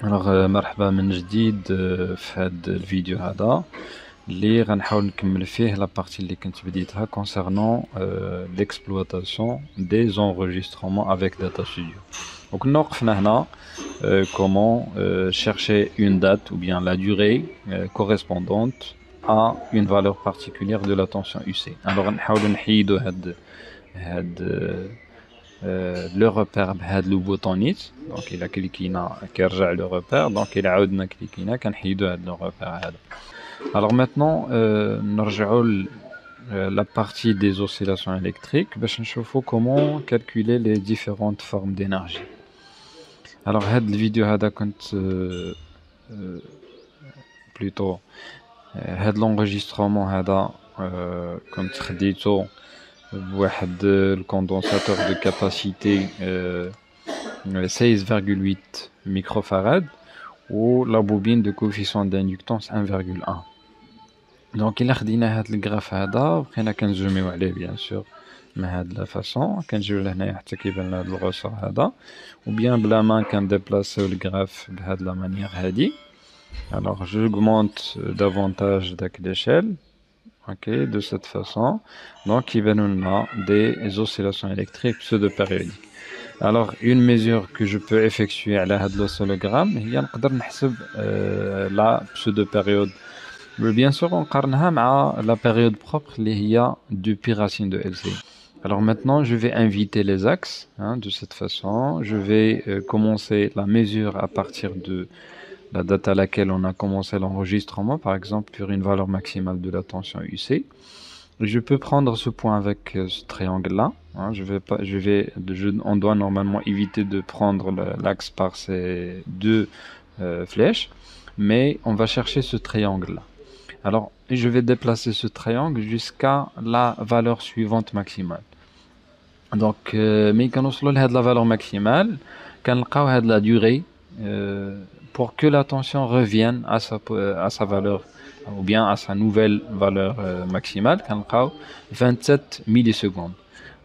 مرحبا من جديد في هذا الفيديو هذا اللي غنحاول نكمل فيه لا بارتي اللي كنت بديتها concernant l'exploitation des enregistrements avec Data Studio. وكنا وقفنا هنا comment chercher une date ou bien la durée correspondante à une valeur particulière de la tension UC. Alors غنحاولوا نحيدوا هاد le repère بهاد لو بوطونيت دونك الا كليكينا كيرجع لو repère دونك الا عاودنا كليكينا كنحيدو هاد لو repère هذا. alors maintenant نرجعوا la partie des oscillations électriques باش نشوفوا comment calculer les différentes formes d'énergie. alors هاد الفيديو هذا كنت plutôt هاد l'enregistrement هذا كنت خديته بواحد الكوندونساتور دو كاباسيتي 16,8 microfarad و لا بوبين دو كوفيسيون d'ainduktance 1,1. دونك الا خدينا هاد الجراف هذا بقينا كنزوميو عليه بيان سور من هاد لا فاصون كنجيو لهنايا حتى كيبان لنا هاد الغوسور هذا و بيان بلا ما كنديبلاسيو الجراف بهاد لا مانيير هادي. alors j'augmente davantage داك l'échelle. Ok, de cette façon, donc il va nous donner des oscillations électriques pseudo-périodiques. Alors, une mesure que je peux effectuer à l'oscillogramme, il y a la pseudo-période. Mais bien sûr, on compare la période propre, il y a du pi racine de LCI. Alors maintenant, je vais inviter les axes de cette façon. Je vais commencer la mesure à partir de la date à laquelle on a commencé l'enregistrement, par exemple pour une valeur maximale de la tension UC. Je peux prendre ce point avec ce triangle-là. On doit normalement éviter de prendre l'axe par ces deux flèches, mais on va chercher ce triangle-là. Alors, je vais déplacer ce triangle jusqu'à la valeur suivante maximale. Donc, la valeur maximale, quand la durée pour que la tension revienne à sa valeur ou bien à sa nouvelle valeur maximale, 27 millisecondes.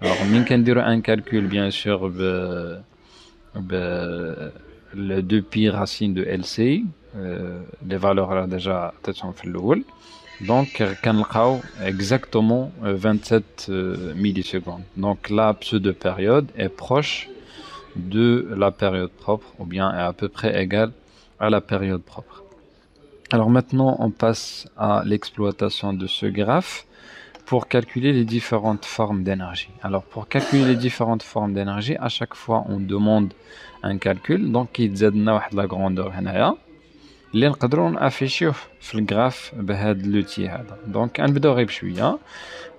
Alors, on peut un calcul bien sûr le 2 pi racine de LCI, les valeurs là déjà sont في الأول. Donc, on exactement 27 millisecondes. Donc, la pseudo-période est proche de la période propre ou bien est à peu près égale à la période propre. Alors maintenant, on passe à l'exploitation de ce graphe pour calculer les différentes formes d'énergie. Alors pour calculer les différentes formes d'énergie, à chaque fois on demande un calcul. Donc il y a la grandeur اللي نقدروا نافيشيوه في الجراف بهذا l'outil هذا. Donc نبداو غير بشويه.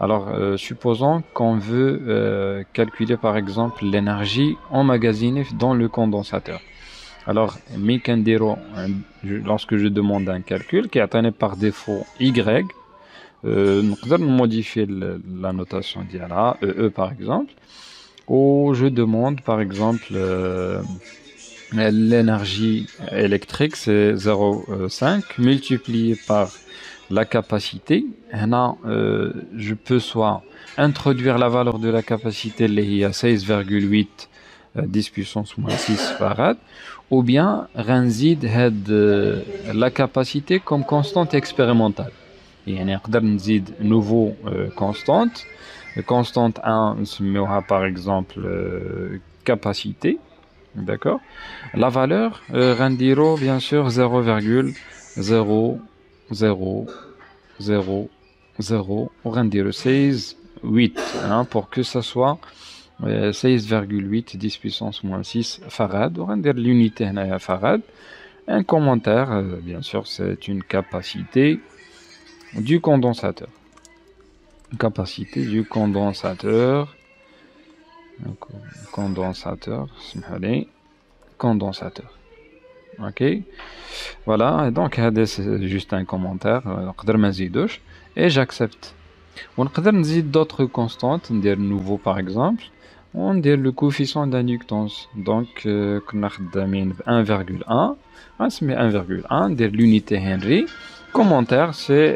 Alors supposons qu'on veut calculer par exemple l'énergie emmagasinée dans le condensateur. Alors lorsque je demande un calcul qui est donné par défaut Y, نقدر modifier la notation ديالها EE par exemple, ou je demande par exemple l'énergie électrique c'est 0,5 multiplié par la capacité. Je peux soit introduire la valeur de la capacité اللي هي 16,8 10 puissance moins 6 farad, ou bien غنزيد la capacité comme constante expérimentale. يعني نقدر نزيد nouveau constante 1 نسميوها par exemple capacité. D'accord. La valeur غنديرو bien sûr 0,00000 وغنديرو 16,8 pour que ça soit 16,8 10 puissance moins 6 farad. On va l'unité هنايا farad. Un commentaire, bien sûr, c'est une capacité du condensateur. Capacité du condensateur. Condensateur. Ok. Voilà. Et donc, c'est juste un commentaire. Et j'accepte. On peut dire d'autres constantes, dire nouveau par exemple. On dit le coefficient d'inductance. Donc, on a 1,1. On se met 1,1, dire l'unité Henry. Commentaire, c'est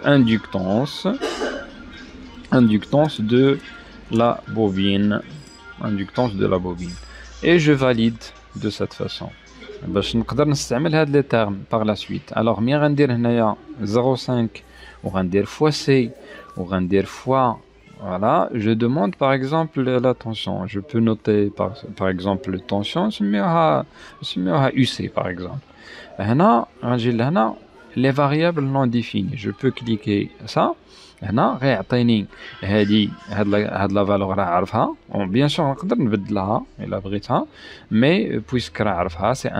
inductance de la bobine. Inductance de la bobine. Et je valide de cette façon. باش نقدر نستعمل هاد لي تيرم باغ لا سويت. الوغ مي غندير هنايا 0.5 وغندير فوا سي وغندير فوا voilà, je demande par exemple la tension. Je peux noter par exemple la tension, نسميوها UC par exemple. هنا غنجي لهنا les variables non définies. Je peux cliquer ça. هنا غيعطيني هاد لا فالور راه عارفها. بيان سور نقدر نبدلها الا بغيتها، مي بويسك راه عارفها سي 1,68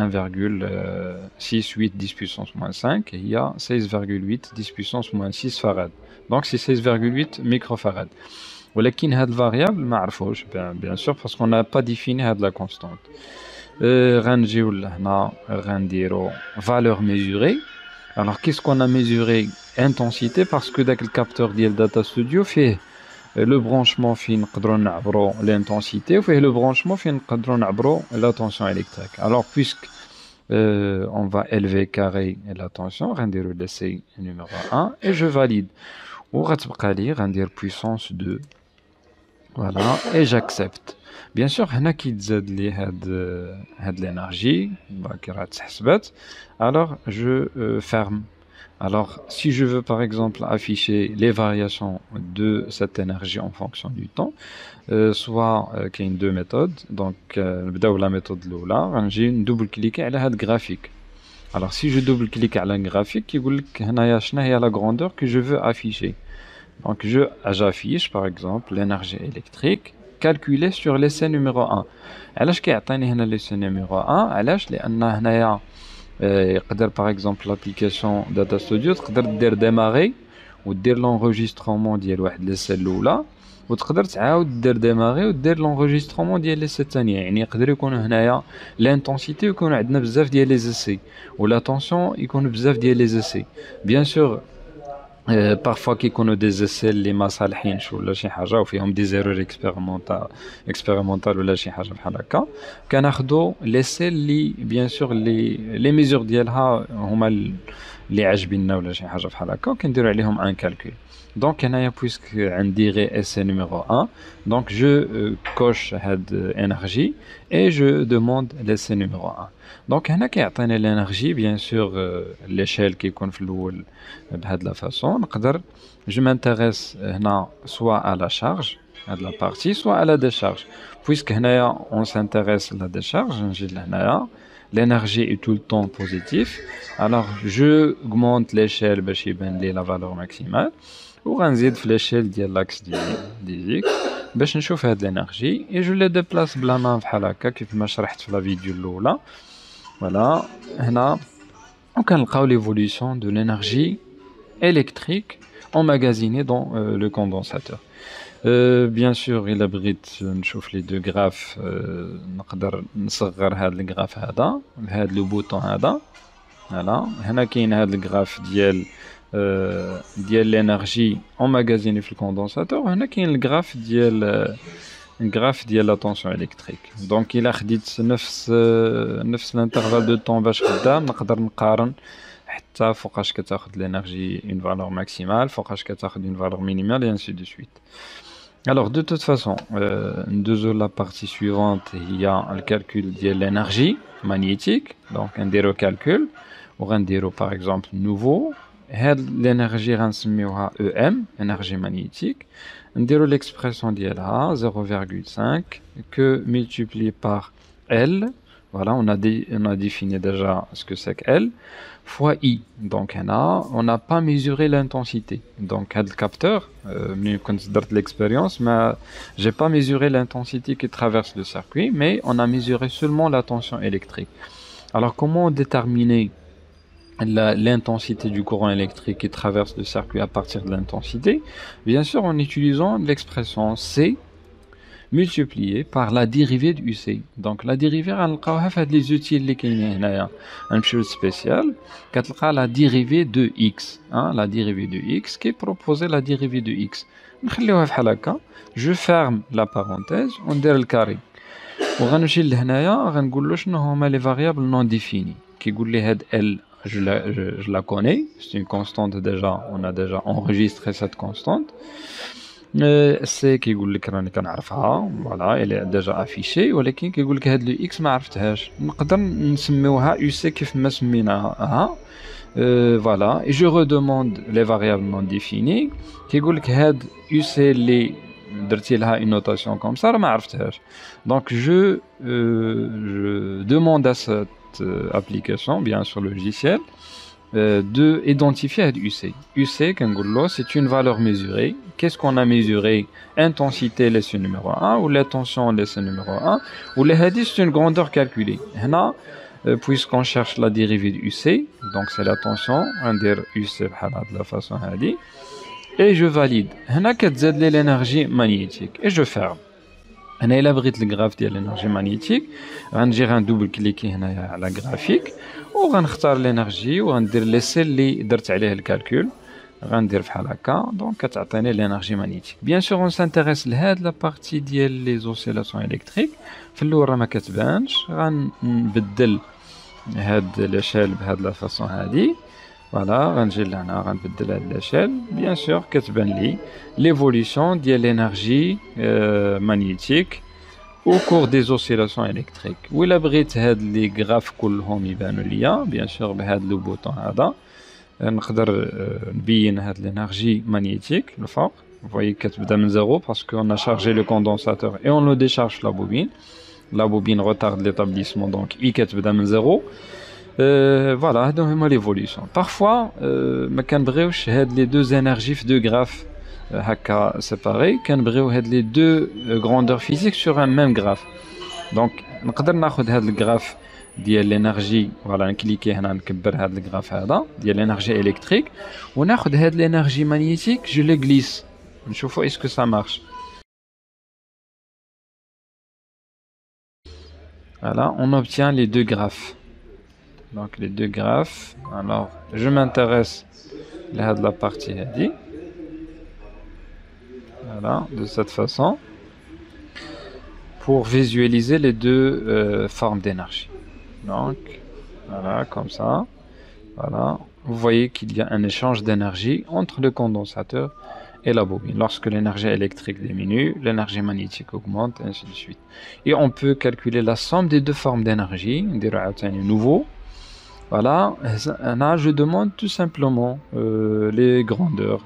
10 puissance moins 5 هي 16,8 10 puissance moins 6 farad. دونك سي 16,8 ميكروفاراد. ولكن هاد الفاريابل ما عرفوش بيان سور باسكو n'a pas défini هاد لا كونستانت. غنجيو لهنا غنديرو valeur mesurée. Alors qu'est-ce qu'on a mesuré? Intensité, parce que داك الكابتور ديال داتا ستوديو فيه لو برونشمون فين نقدروا نعبروا l'intensité وفيه لو برونشمون فين نقدروا نعبروا la tension électrique. Alors puisque on va élever carré la tension, غنديرو l'essai numéro 1 et je valide. وغتبقى لي غندير puissance 2. Voilà, et j'accepte. Bien sûr, هنا كيتزاد لي هاد l'énergie qui راه تحسبات. Alors je ferme. Alors si je veux par exemple afficher les variations de cette énergie en fonction du temps, soit qu'il y a deux méthodes. Donc نبداو la méthode الاولى غنجي ندوبل كليكي على هاد graphique. Alors si je double clique على un graphique كيقول لك هنايا شنو هي la grandeur que je veux afficher. Donc j'affiche par exemple l'énergie électrique calculée sur l'essai numéro 1. علاش كيعطيني هنا l'essai numéro 1؟ علاش؟ لان هنايا يقدر par exemple l'application Data Studio تقدر دير démarrer ودير l'enregistrement ديال واحد l'essai الاولى، وتقدر تعاود دير démarrer ودير l'enregistrement ديال l'essai الثانيه. يعني يقدر يكون هنايا l'intensité يكون عندنا بزاف ديال les essais ولا tension يكون بزاف ديال les essais. bien sûr parfois كيكونوا دي زيسي اللي ما صالحينش ولا شي حاجه وفيهم دي زيرور اكسبيريمونتال ولا شي حاجه بحال هكا، كناخذوا لي سي اللي بيان سور لي ميزور ديالها هما اللي عاجبيننا ولا شي حاجه بحال هكا، وكنديروا عليهم ان كالكول. دونك هنايا بويسك عندي غير اس نيميرو 1، دونك جو كوش هاد انرجي اي جو دوموند لس نيميرو 1. دونك هنا كيعطيني الانرجي بيان سور ليشيل كيكون في الاول بهاد لا فاصون. نقدر جو مانتيريس هنا سوا على لا شارج هاد لا بارتي سوا على لا ديشارج. بويسك هنايا اون سانتيريس لا ديشارج، نجي لهنايا l'énergie est tout le temps positif. Alors je augmente l'échelle باش يبان لي la valeur maximale وغنزيد في l'échelle ديال l'axe دي x باش نشوف هاد الانرجي et je les déplace بلا ما بحال هكا كيف ما شرحت في لا فيديو الاولى. فوالا هنا وكنلقاو l'évolution de l'énergie électrique emmagasinée dans le condensateur. بيان سور الا بغيت نشوف لي دو غراف نقدر نصغر هذا الغراف هذا بهذا لو بوطون هذا. فوالا هنا كاين هذا الغراف ديال الانرجي اماغازيني في الكوندنساتور، وهنا كاين الغراف ديال لا طونسيون الكتريك. دونك الا خديت نفس الانترفال دو طون باش قدام نقدر نقارن حتى فوقاش كتاخذ الانرجي اون فالور ماكسيمال، فوقاش كتاخذ اون فالور مينيمال et ainsi de suite. Alors de toute façon, la partie suivante, il y a le calcul de l'énergie magnétique. Donc on dira calcul, ou on dira par exemple nouveau, l'énergie renseigneuse EM, énergie magnétique. On dira l'expression d'ILA 0,5 que multiplié par L. Voilà, on a défini déjà ce que c'est que L fois I. Donc on n'a pas mesuré l'intensité. Donc le capteur, je considère l'expérience, mais j'ai pas mesuré l'intensité qui traverse le circuit, mais on a mesuré seulement la tension électrique. Alors comment déterminer l'intensité du courant électrique qui traverse le circuit à partir de l'intensité? Bien sûr en utilisant l'expression C multiplié par la dérivée de UC. Donc la dérivée غنلقاوها في هاد لي زوتي اللي كاينين هنايا. غنمشيو للسبيسيال كتلقى la dérivée de x, la dérivée de x qui propose la dérivée de x. نخليوها بحال هكا. Je ferme la parenthèse وندير الكاري. وغنمشي لهنايا غنقول له شنو هما les variables non définies. كيقول لي هاد L je la connais, c'est une constante déjà, on a déjà enregistré cette constante. سي كيقول لك راني كنعرفها فوالا elle est déjà affichée ولكن كيقول لك هاد لو اكس ما عرفتهاش نقدر نسميوها يو سي كيف ما سميناها فوالا et je redemande les variables non définies كيقول لك هاد يو سي اللي درتي لها une notation comme ça راه ما عرفتهاش donc je demande à cette application bien sûr le logiciel de identifier UC. UC, c'est une valeur mesurée. Qu'est-ce qu'on a mesuré? Intensité, laissé numéro 1, ou la tension, laissé numéro 1, ou le hadith, c'est une grandeur calculée. Là, puisqu'on cherche la dérivée de UC, donc c'est la tension, on va dire UC de la façon hadith, et je valide. Là, كتزاد لي l'énergie magnétique, et je ferme. انا الا بغيت الغراف ديال الانرجي مانيتيك غنجي غندوبل كليكي هنايا على غرافيك وغنختار الانرجي وغندير لي سيل اللي درت عليه الكالكول غندير بحال هكا دونك كتعطيني الانرجي مانيتيك بيان سور اون سانتيريس لهاد لا بارتي ديال لي زوسيلاسيون الكتريك في الاول راه ما كتبانش غنبدل هاد لاشال بهاد لا فاصون هادي فوالا غنجي لهنا غنبدل هاد لاشال بيان سور كتبان لي ليفوليسيون ديال الانرجي مانيتيك au cours des oscillations électriques. وإلا بغيت هاد لي غراف كلهم يبانوا ليا بيان سور بهاد لو بوطون هذا نقدر نبين هاد l'énergie magnétique الفوق فوايي كتبدا من زيرو باسكو on a chargé le condensateur et on le décharge la bobine retarde l'établissement donc I كتبدا من زيرو فوالا هادو هما ليفوليسيون parfois ما كنبغيوش هاد لي دو énergies في دو غراف هكا سيباري كنبغيو هاد لي دو غروندور فيزيك سور ان ميم غراف دونك نقدر ناخذ هاد الغراف ديال الانرجي فوالا نكليكي هنا نكبر هاد الغراف هذا ديال الانرجي الكتريك وناخذ هاد الانرجي مانيتيك جو لي غليس نشوفوا اسكو سا مارش voilà on obtient les deux graphes donc les deux graphes alors je m'intéresse à la partie هادي voilà, de cette façon, pour visualiser les deux formes d'énergie. Donc, voilà, comme ça. Voilà, vous voyez qu'il y a un échange d'énergie entre le condensateur et la bobine. Lorsque l'énergie électrique diminue, l'énergie magnétique augmente, et ainsi de suite. Et on peut calculer la somme des deux formes d'énergie, des nouveau. Voilà, là je demande tout simplement les grandeurs.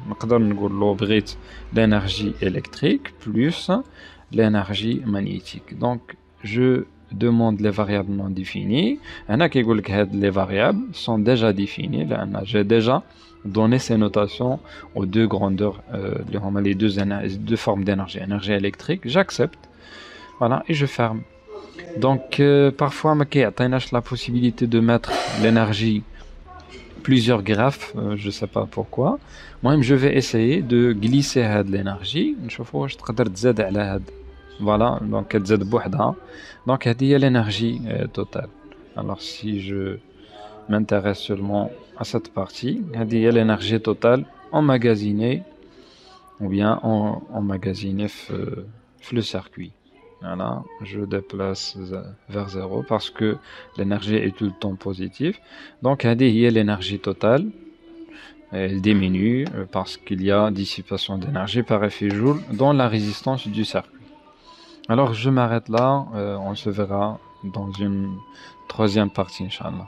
L'énergie électrique plus l'énergie magnétique. Donc je demande les variables non définies. Les variables sont déjà définies. J'ai déjà donné ces notations aux deux grandeurs, les deux formes d'énergie. Énergie électrique, j'accepte. Voilà, et je ferme. Donc parfois on a la possibilité de mettre l'énergie plusieurs graphes, je sais pas pourquoi. Moi je vais essayer de glisser l'énergie نشوفوا واش تقدر تزاد على هاد voilà donc كتزاد بوحدها donc هذه هي l'énergie totale. Alors si je m'intéresse seulement à cette partie هذه هي l'énergie totale emmagasinée ou bien emmagasinée في le circuit. Voilà, je déplace vers 0 parce que l'énergie est tout le temps positive. Donc, l'énergie totale, elle diminue parce qu'il y a dissipation d'énergie par effet Joule dans la résistance du circuit. Alors, je m'arrête là. On se verra dans une troisième partie, Inch'Allah.